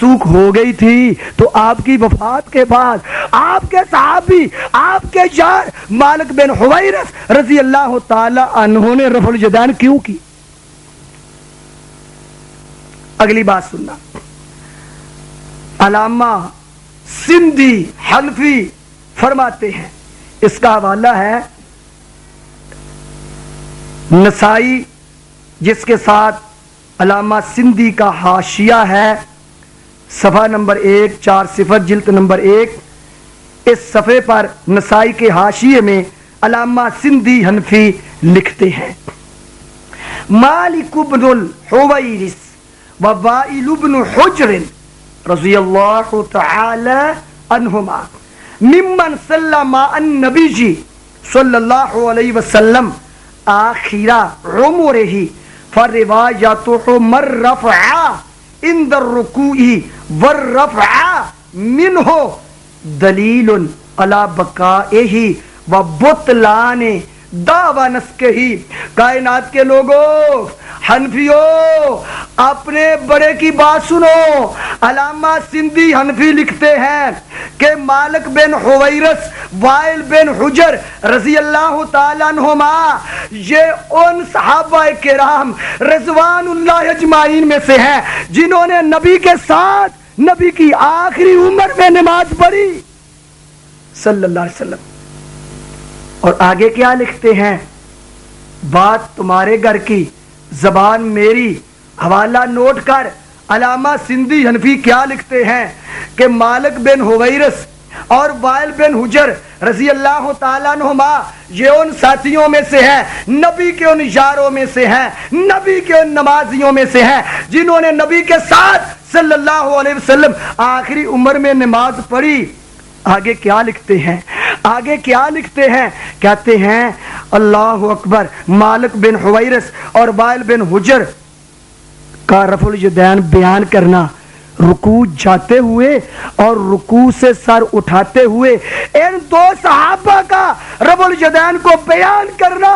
منسوخ ہو گئی تھی تو آپ کی وفات کے بعد آپ کے صحابی آپ کے یار مالک بن حویرث رضی اللہ تعالی عنہ نے رفع الیدین کیوں کی؟ اگلی بات سننا، علامہ سندھی حنفی فرماتے ہیں، اس کا حوالہ ہے نسائی جس کے ساتھ علامہ سندھی کا حاشیہ ہے، صفحہ نمبر 140 جلد نمبر 1، اس صفحے پر نسائی کے حاشیے میں علامہ سندھی حنفی لکھتے ہیں، مالک بن الحویرث و وائل بن حجر رضی اللہ تعالی عنہما ممن سلم النبی صلی اللہ علیہ وسلم آخر عمرہ فروایتہ مرفع عند الرکوع والرفع منہ دلیل علی بقائہ و بطلان دعوی نسکہ۔ کائنات کے لوگوں، حنفیوں، اپنے بڑے کی بات سنو، علامہ سندھی حنفی لکھتے ہیں کہ مالک بن حویرث وائل بن حجر رضی اللہ تعالیٰ عنہما یہ ان صحابہ کرام رضوان اللہ اجمعین میں سے ہیں جنہوں نے نبی کے ساتھ نبی کی آخری عمر میں نماز پڑھی صلی اللہ علیہ وسلم۔ اور آگے کیا لکھتے ہیں؟ بات تمہارے گھر کی، زبان میری، حوالہ نوٹ کر۔ علامہ سندھی حنفی کیا لکھتے ہیں کہ مالک بن حویرث اور وائل بن حجر رضی اللہ تعالیٰ عنہما یہ ان ساتھیوں میں سے ہیں، نبی کے ان یاروں میں سے ہیں، نبی کے ان نمازیوں میں سے ہیں جنہوں نے نبی کے ساتھ صلی اللہ علیہ وسلم آخری عمر میں نماز پڑھی۔ آگے کیا لکھتے ہیں؟ آگے کیا لکھتے ہیں؟ کہتے ہیں اللہ اکبر، مالک بن حویرث اور وائل بن حجر کا رفع الیدین بیان کرنا، رکوع جاتے ہوئے اور رکوع سے سر اٹھاتے ہوئے ان دو صحابہ کا رفع الیدین کو بیان کرنا،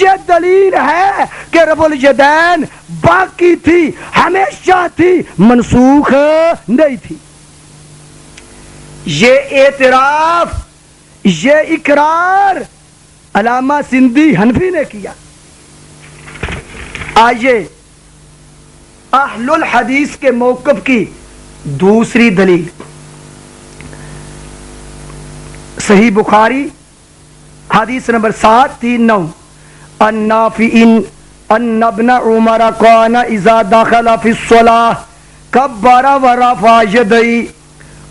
یہ دلیل ہے کہ رفع الیدین باقی تھی، ہمیشہ تھی، منسوخ نہیں تھی۔ یہ اعتراف، یہ اقرار علامہ سندھی حنفی نے کیا۔ آئیے اہل الحدیث کے موقف کی دوسری دلیل، صحیح بخاری حدیث نمبر 739، عن نافع ان ابن عمر کان اذا دخل فی الصلاۃ کبر ورفع یدیہ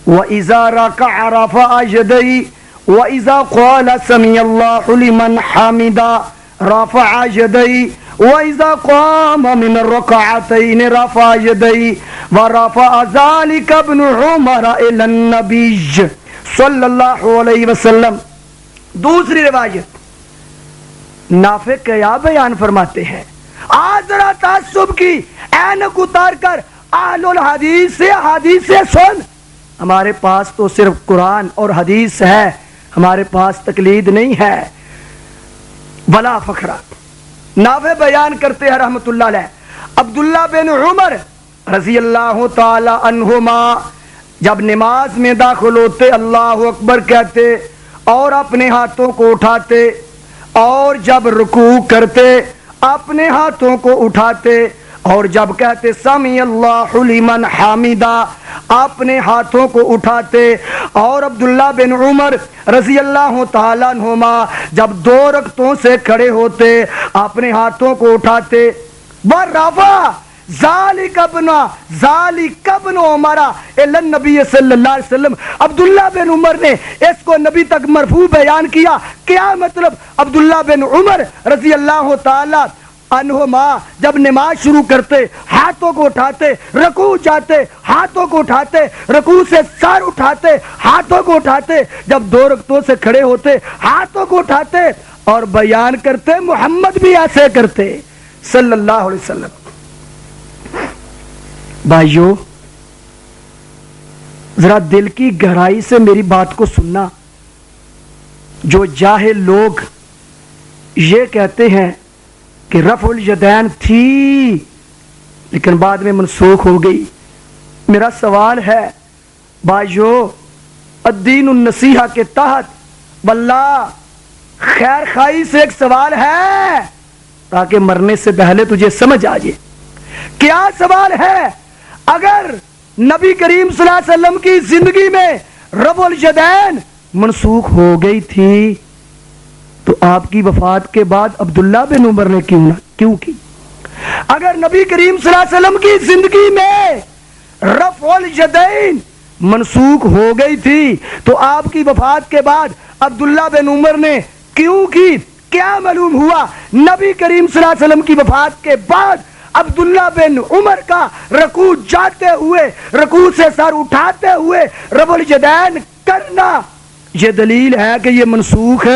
وَإِذَا رَكَعَ رَفَعَ يَدَيْهِ وَإِذَا قَالَ سَمِعَ اللَّهُ لِمَنْ حَمِدَهُ رَفَعَ يَدَيْهِ وَإِذَا قَامَ مِنَ الرَّكْعَتَيْنِ رَفَعَ يَدَيْهِ وَرَفَعَ ذَلِكَ ابْنُ عُمَرَ إِلَى النَّبِيِّ صلی اللہ علیہ وسلم۔ دوسری روایت نافع کیا بیان فرماتے ہیں؟ آج ذرا تعصب کی اینک اتار کر اہل الحدیث سے حدیث سے سن۔ ہمارے پاس تو صرف قرآن اور حدیث ہے، ہمارے پاس تقلید نہیں ہے، ولا فخرہ۔ نافع بیان کرتے ہیں رحمت اللہ علیہ، عبداللہ بن عمر رضی اللہ تعالی عنہما جب نماز میں داخل ہوتے اللہ اکبر کہتے اور اپنے ہاتھوں کو اٹھاتے، اور جب رکوع کرتے اپنے ہاتھوں کو اٹھاتے، اور جب کہتے سمیع اللہ لمن حمیدہ اپنے ہاتھوں کو اٹھاتے، اور عبداللہ بن عمر رضی اللہ تعالیٰ عنہما جب 2 رکعتوں سے کھڑے ہوتے اپنے ہاتھوں کو اٹھاتے، وَرَفَعَ ذَلِكَ ابْنُ عُمَرَ إِلَى النَّبِيِّ صلی اللہ علیہ وسلم۔ عبداللہ بن عمر نے اس کو نبی تک مرفوع بیان کیا۔ کیا مطلب؟ عبداللہ بن عمر رضی اللہ تعالیٰ عنہما جب نماز شروع کرتے ہاتھوں کو اٹھاتے، رکوع جاتے ہاتھوں کو اٹھاتے، رکوع سے سر اٹھاتے ہاتھوں کو اٹھاتے، جب 2 رکعتوں سے کھڑے ہوتے ہاتھوں کو اٹھاتے، اور بیان کرتے محمد بھی ایسے کرتے صلی اللہ علیہ وسلم۔ بھائیو ذرا دل کی گہرائی سے میری بات کو سننا۔ جو جاہل لوگ یہ کہتے ہیں کہ رفع الیدین تھی لیکن بعد میں منسوخ ہو گئی، میرا سوال ہے بھائیو، الدین النصیحہ کے تحت واللہ خیر خائی سے ایک سوال ہے تاکہ مرنے سے پہلے تجھے سمجھ آ جائے۔ کیا سوال ہے؟ اگر نبی کریم صلی اللہ علیہ وسلم کی زندگی میں رفع الیدین منسوخ ہو گئی تھی تو آپ کی وفات کے بعد عبداللہ بن عمر نے کیوں کی؟ اگر نبی کریم صلی اللہ علیہ وسلم کی زندگی میں رفع الیدین منسوخ ہو گئی تھی تو آپ کی وفات کے بعد عبداللہ بن عمر نے کیوں کی؟ کیا معلوم ہوا؟ نبی کریم صلی اللہ علیہ وسلم کی وفات کے بعد عبداللہ بن عمر کا رکوع جاتے ہوئے، رکوع سے سر اٹھاتے ہوئے رفع الیدین کرنا یہ دلیل ہے کہ یہ منسوخ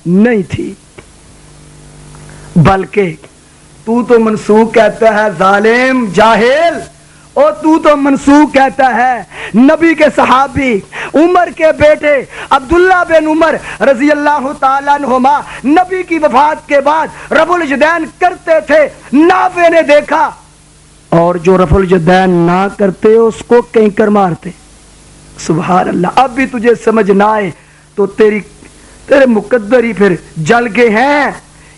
نہیں تھی، بلکہ تو منسوخ کہتا ہے ظالم جاہل، اور تو منسوخ کہتا ہے نبی کے صحابی عمر کے بیٹے عبداللہ بن عمر رضی اللہ تعالیٰ عنہما نبی کی وفات کے بعد رفع الیدین کرتے تھے، نافع نے دیکھا، اور جو رفع الیدین نہ کرتے اس کو کینکر مارتے۔ سبحان اللہ۔ اب بھی تجھے سمجھ نہ آئے تو تیرے مقدر ہی پھر جل گئے ہیں۔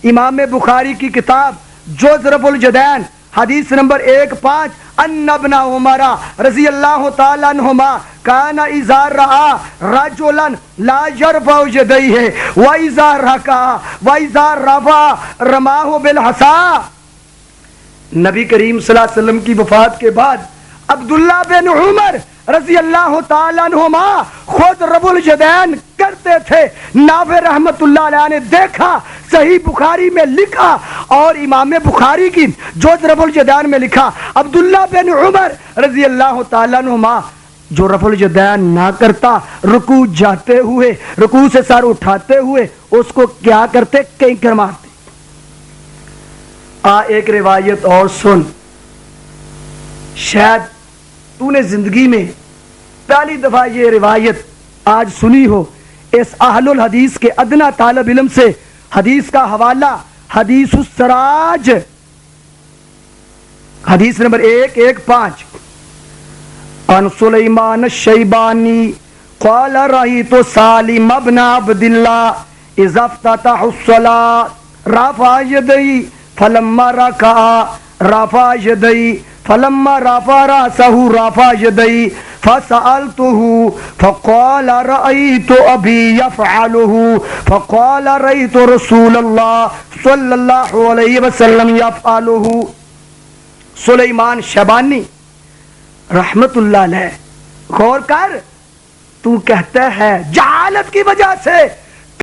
امام بخاری کی کتاب جوز رفع الیدین حدیث نمبر 15 ان ابن عمر رضی اللہ تعالیٰ عنہما کان اذا رأى رجلا لا يرفع يديه واذا ركع واذا رفع رماه بالحصى۔ نبی کریم صلی اللہ علیہ وسلم کی وفات کے بعد عبداللہ بن عمر رضی اللہ تعالیٰ عنہما خود رفع الیدین کرتے تھے، نافع رحمت اللہ علیہ نے دیکھا، صحیح بخاری میں لکھا، اور امام بخاری کی جوز رفع الیدین میں لکھا عبداللہ بن عمر رضی اللہ تعالیٰ عنہما جو رفع الیدین نہ کرتا، رکوع جاتے ہوئے، رکوع سے سر اٹھاتے ہوئے اس کو کیا کرتے؟ کینکر مارتے۔ ایک روایت اور سن، شاید تو نے زندگی میں پہلی دفعہ یہ روایت آج سنی ہو۔ اس اہل الحدیث کے ادنا طالب علم سے حدیث کا حوالہ حدیث السراج حدیث نمبر 115 ان سلیمان الشیبانی قال رأیت سالم ابن عبداللہ اذا افتتح الصلاة رفع یدی فلما رکع رفع یدی فلما رفع رأسه رفع یدی فسألته فقال رأيت أبي يفعله فقال رأيت رسول الله صلى الله عليه وسلم يفعله۔ سلیمان شیبانی رحمت اللہ علیہ، غور کر، تو کہتا ہے جہالت کی وجہ سے